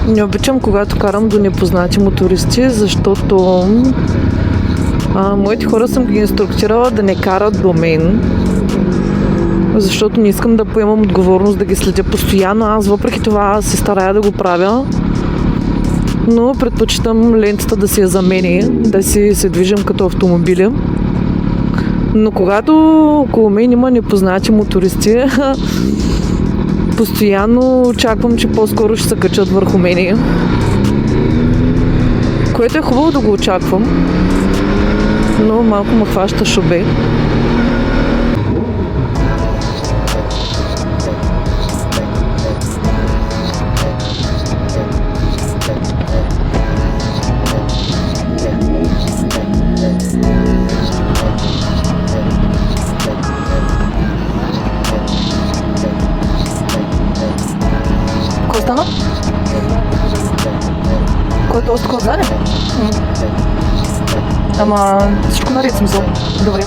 Не обичам, когато карам до непознати мотористи, защото моите хора съм ги инструктирала да не карат до мен, защото не искам да поемам отговорност да ги следя постоянно. Аз въпреки това се старая да го правя, но предпочитам лентата да си я замени, да си се движим като автомобили. Но когато около мен има непознати мотористи, постоянно очаквам, че по-скоро ще се качат върху мене. Което е хубаво да го очаквам, но малко ме хваща шубе. Кой стана? Кой е още отзаде? Ама всичко наред, смисъл. Добре.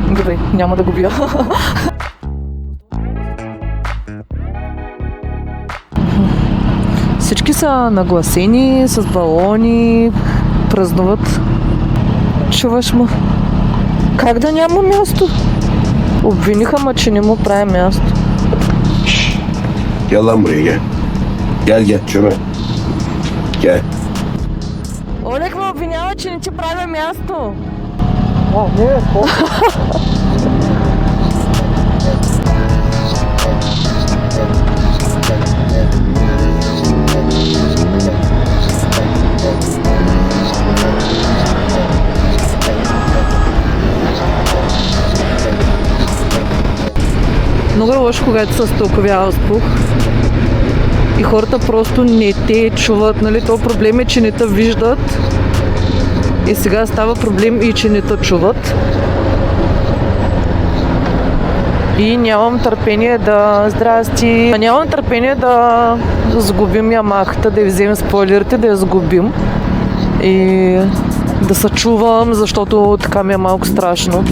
Добре, няма да го бия. Всички са нагласени, с балони, празнуват. Чуваш му? Как да няма място? Обвиниха ме, че не му прави място. Gel lan buraya gel. Gel çöme. Gel. Олег ме обвинява, че не ти правя място. Не, Много е лошо, когато се стълковява спух и хората просто не те чуват, нали? То проблем е, че не те виждат и сега става проблем и че не те чуват. И нямам търпение да... Здрасти! Нямам търпение да загубим Ямахата, да я вземем спойлерите, да я загубим и да се чувам, защото така ми е малко страшно.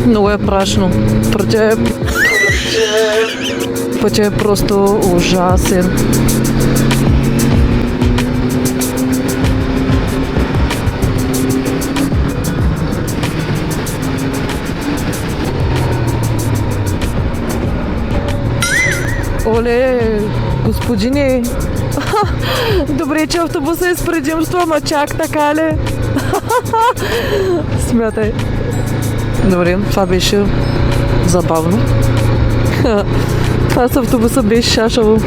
Много е прашно. Пътя е просто ужасен. Оле, господине, добре, че автобуса е с предимство, ама чак така ли? Смятай. Добре, това беше забавно. Това с автобуса беше шашаво.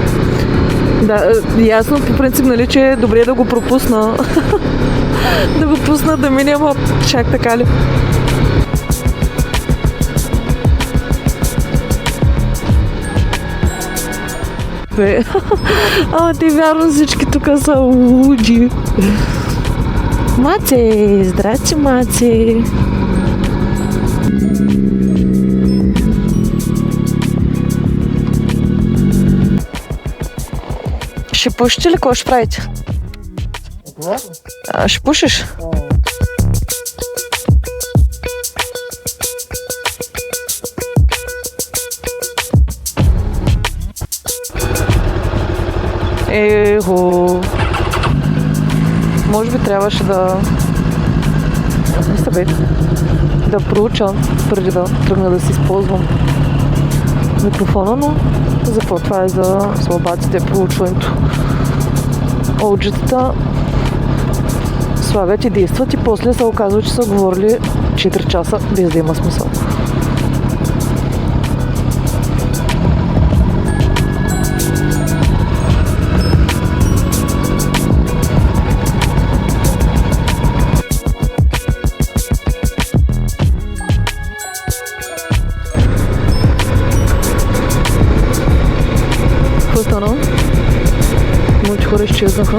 Да, ясно по принцип, нали, че е добре да го пропусна. Да го пусна да мине, ама чак така ли? Ама ти вярно всички тук са луди. Маци, здрасти, Маци. Ще пушите ли? Какво ще правите? Ще пушиш? Ехо. Може би трябваше да... да проуча преди да тръгна да си използвам микрофона, но за това е за слабаците проучването. Олджитата слагат и действат и после се оказва, че са говорили 4 часа без да има смисъл. Какво стана? Моите хора изчезнаха.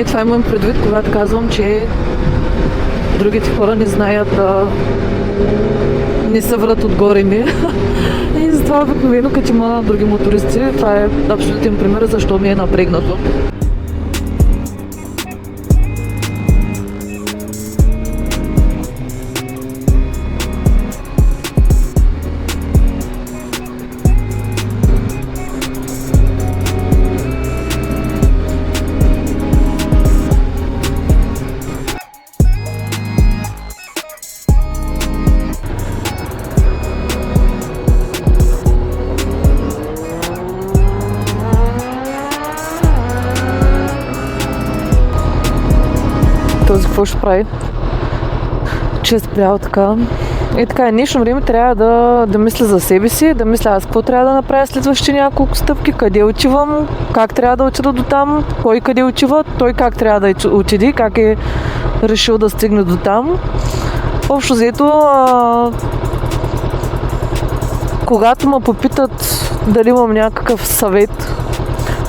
Това имам предвид, когато казвам, че другите хора не знаят да не се врат отгоре ми. И затова обикновено, като има други мотористи, това е абсолютен пример защо ми е напрегнато. Този какво ще прави? Че е спрял така. И така, днешно време трябва да мисля за себе си, да мисля аз какво трябва да направя следващите няколко стъпки, къде отивам, как трябва да отида до там, кой къде отива, той как трябва да отиде, как е решил да стигне до там. Общо взето, когато ме попитат дали имам някакъв съвет,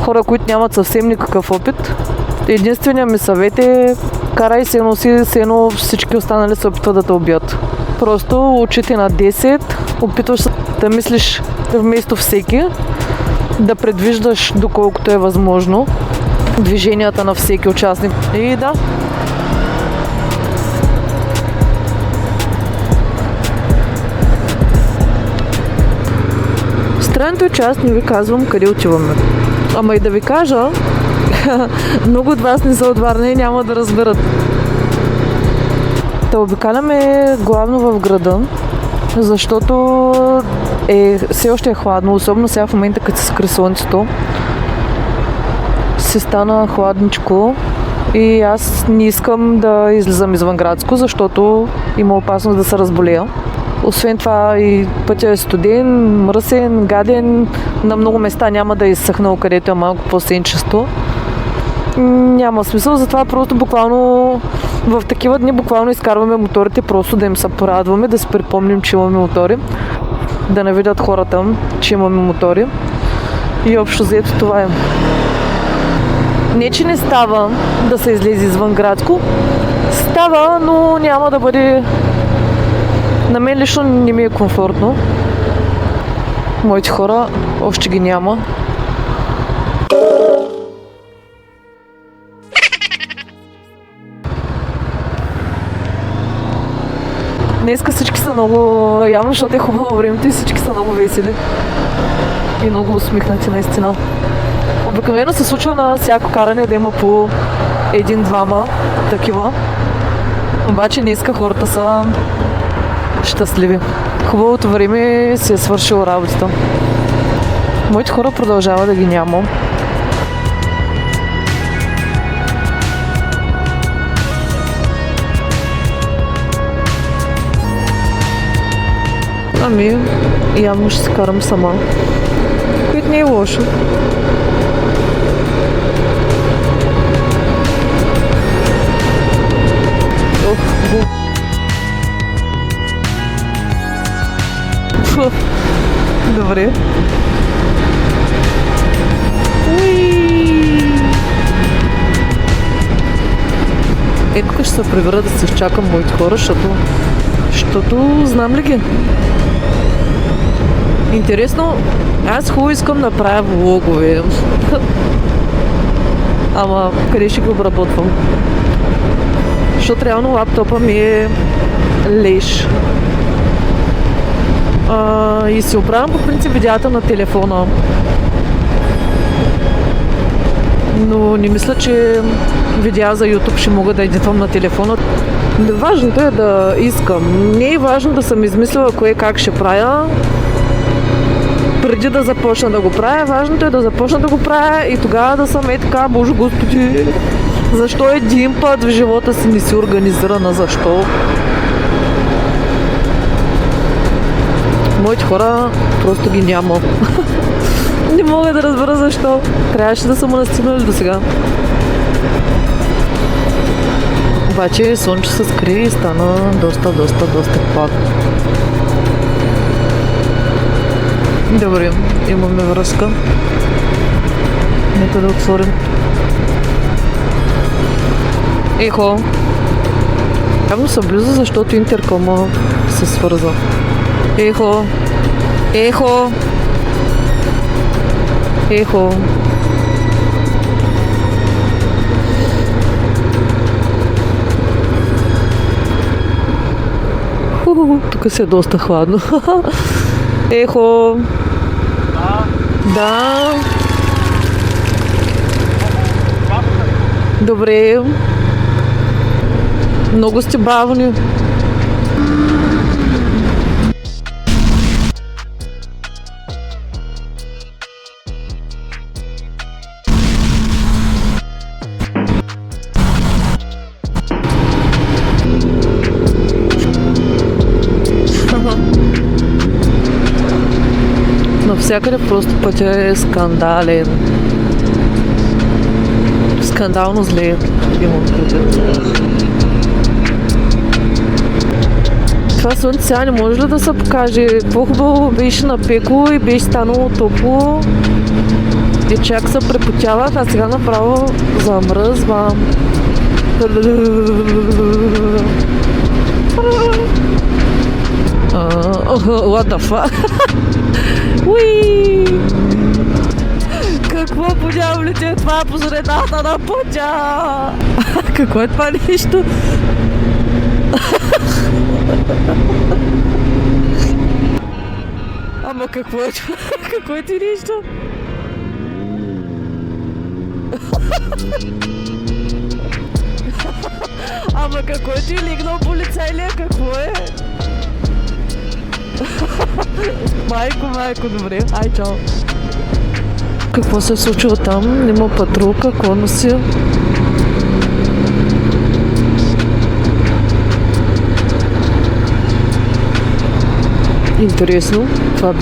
хора, които нямат съвсем никакъв опит, единственият ми съвет е карай се носи, сено всички останали се опитват да те убият. Просто очите на 10, опитваш да мислиш вместо всеки, да предвиждаш доколкото е възможно движенията на всеки участник. И да. Странното е, че аз не ви казвам къде отиваме. Ама и да ви кажа, много от вас не са от Варна и няма да разберат. Та обикаляме главно в града, защото все още е хладно, особено сега в момента, като се скри слънцето. Се стана хладничко и аз не искам да излизам извън градско, защото има опасност да се разболея. Освен това и пътя е студен, мръсен, гаден, на много места няма да е изсъхнал, където е малко по-сенчесто. Няма смисъл, затова просто буквално в такива дни буквално изкарваме моторите, просто да им се порадваме, да си припомним, че имаме мотори, да не видят хората, че имаме мотори. И общо взето това е. Не, че не става да се излезе извън градско, става, но няма да бъде... На мен лично не ми е комфортно. Моите хора още ги няма. Днеска всички са много, явно, защото е хубаво времето и всички са много весели и много усмихнати наистина. Обикновено се случва на всяко каране да има по един-двама такива. Обаче днеска хората са щастливи. Хубавото време си е свършило работата. Моите хора продължава да ги няма. Ами, явно ще се карам сама, което не е лошо. Добре. Ето тук ще се прибера да се изчакам моите хора, защото знам ли ги? Интересно, аз хубаво искам да правя влогове. Ама къде ще ги обработвам? Защото реално лаптопа ми е леш. И си оправям по принцип видеята на телефона. Но не мисля, че видеа за YouTube ще мога да едитвам на телефона. Важното е да искам. Не е важно да съм измислила кое как ще правя преди да започна да го правя. Важното е да започна да го правя и тогава да съм така, Боже Господи, защо един път в живота си не си организирана, защо? Моите хора просто ги няма. Не мога да разбера защо. Трябваше да са му настигнали до сега. Обаче слънце се скри и стана доста пак. Добре, имаме връзка. Нека да отворим. Ехо. Явно са близо, защото интеркома се свърза. Ехо. Ехо. Ехо. Тук си е доста хладно. Ехо. Да. Добре. Много сте бавни. Навсякъде просто пътя е скандален. Скандално зле имам предвид. Това слънце сега не може ли да се покаже? По-хубаво беше напекло и беше станало топло. И чак се препотявах, а сега направо замръзвам. What the fuck? Уи! Какво по дяволите е това по средата на пътя? Какво е това нещо? Ама какво е това? Какво е ти нещо? Ама какво е ти лигнал полицай ли? Какво е? Майко, добре. Ай, чао. Какво се е случило там? Нема патрулка, какво носи? Интересно. Това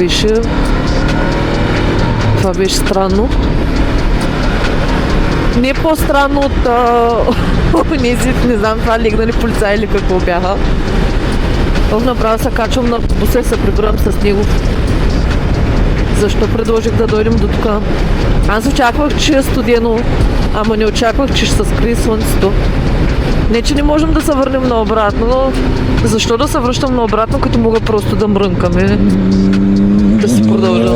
беше странно. Не по-странно от не знам това легнали полицаи или какво бяха. Направо се качвам на автобуса и се прибирам с него. Защо предложих да дойдем до тук? Аз очаквах, че е студено, ама не очаквах, че ще се скрие слънцето. Не, че не можем да се върнем наобратно, но защо да се връщам наобратно, като мога просто да мрънкаме? Да си продължа.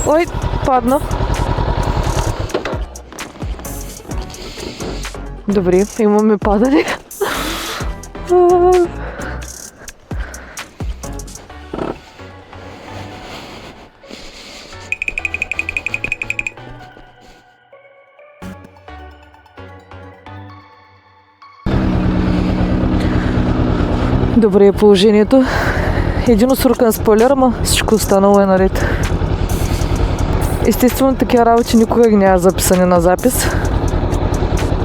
Ой, падна. Добре, имаме падане. Добре е положението. Един осуркан спойлер, ама всичко останало е наред. Естествено, такива работи никога ги няма записани на запис.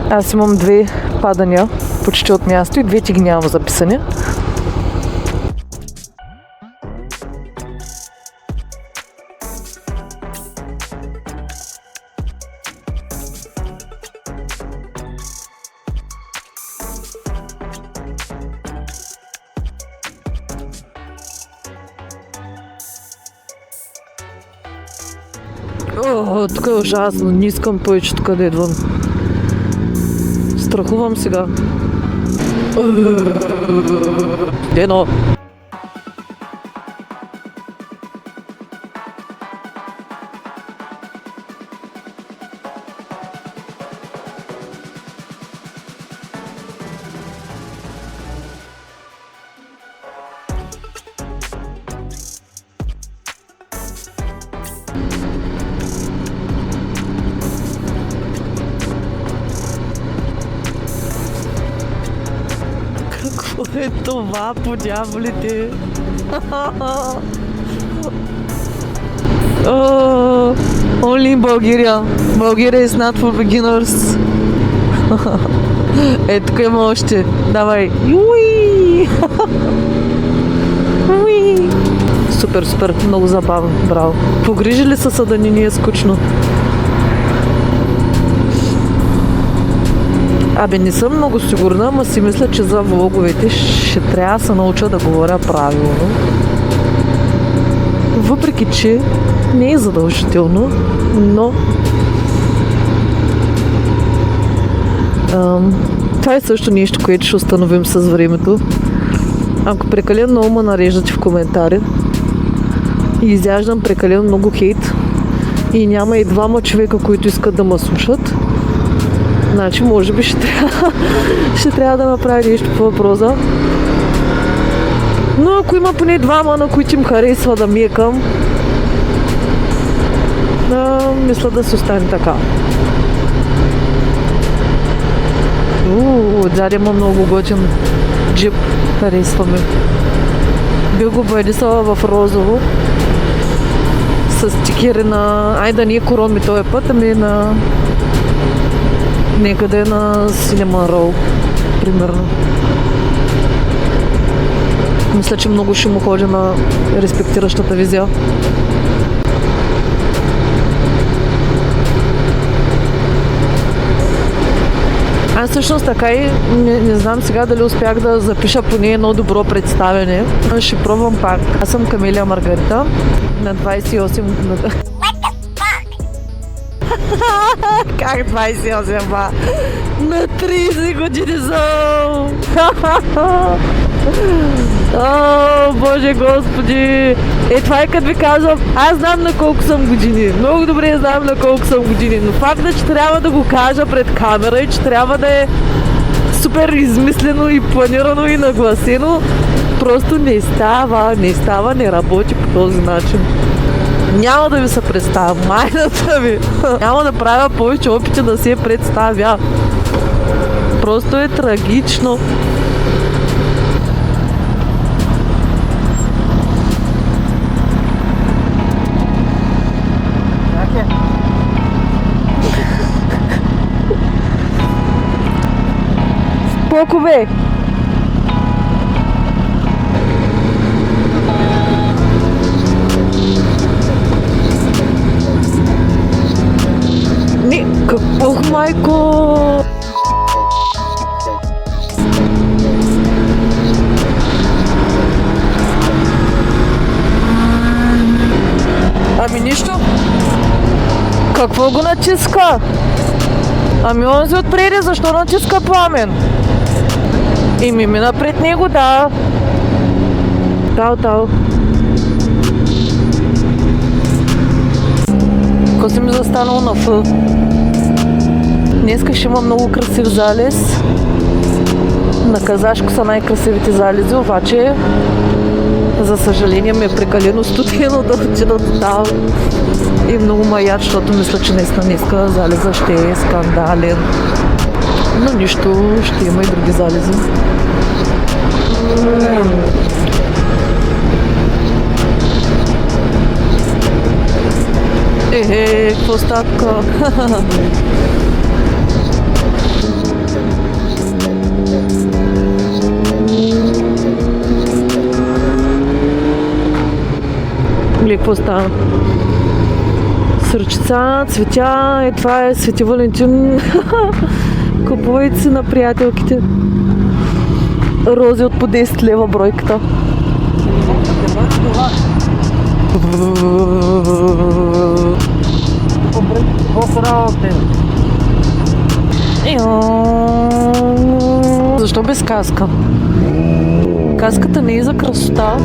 Аз имам 2 падания почти от място и 2 ги нямам записани. О, тук е ужасно. Не искам повече тук да идвам. Страхувам сега. Дено! е това по дяволите? Only in Bulgaria. Bulgaria is not for beginners. Тук има още. Давай. Юи! Уи! Супер, супер. Много забавно. Браво. Погрижи ли са да ни е скучно? Не съм много сигурна, ама си мисля, че за влоговете ще трябва да се науча да говоря правилно. Въпреки, че не е задължително, но това е също нещо, което ще установим с времето. Ако прекалено много ме нареждате в коментари и изяждам прекалено много хейт и няма и двама човека, които искат да ме слушат, значи може би ще трябва да направя нещо по въпроса. Но ако има поне двама, на които им харесва да мекам, мисля да се остане така. Отзади има много готин джип, харесваме. Бил го бъдисала в розово с стикери на... да не е Короми този път, ами на... Некъде на Cinnamon Roll, примерно. Мисля, че много ще му ходи на респектиращата визия. Аз всъщност така и не знам сега дали успях да запиша поне едно добро представяне. Ще пробвам пак. Аз съм Камелия Маргарита, на 28 години. Как 28, ба? На 30 години съм! О, Боже Господи! Това е като ви казвам, аз знам на колко съм години. Много добре знам на колко съм години. Но факта, че трябва да го кажа пред камера и че трябва да е супер измислено и планирано и нагласено, просто не става, не работи по този начин. Няма да ви се представя, майната ви. Няма да правя повече опити да се представя. Просто е трагично. Колко бе? Ох, майко! Нищо. Какво го натиска? Онзи отпреди, защо натиска Пламен? Мина пред него, да. Тал. Какво си ми застанал на Ф? Днеска ще има много красив залез. На Казашко са най-красивите залези, обаче за съжаление ми е прекалено студено да отида там. И много маят, защото мисля, че днеска залеза ще е скандален. Но нищо, ще има и други залези. Какво статка? Какво става? Сърчица, цветя, това е Свети Валентин. Купувайте си на приятелките. Рози от по 10 лева бройката. Защо без каска? Каската не е за красота.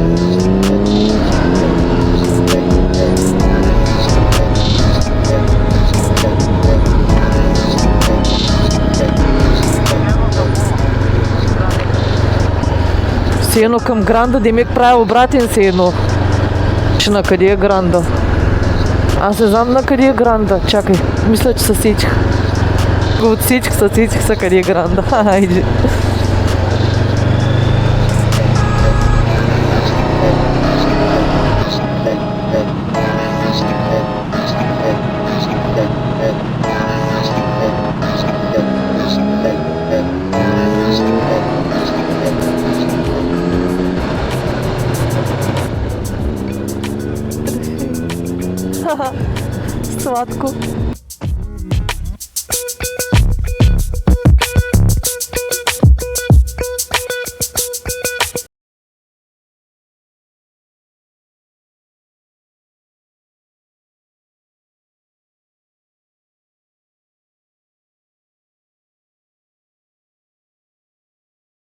Все едно към Гранда, Демек прави обратен се едно. Че на къде е Гранда? Аз не знам на къде е Гранда. Чакай, мисля, че се сетих. Отсетих се къде е Гранда. Хайде. сладко.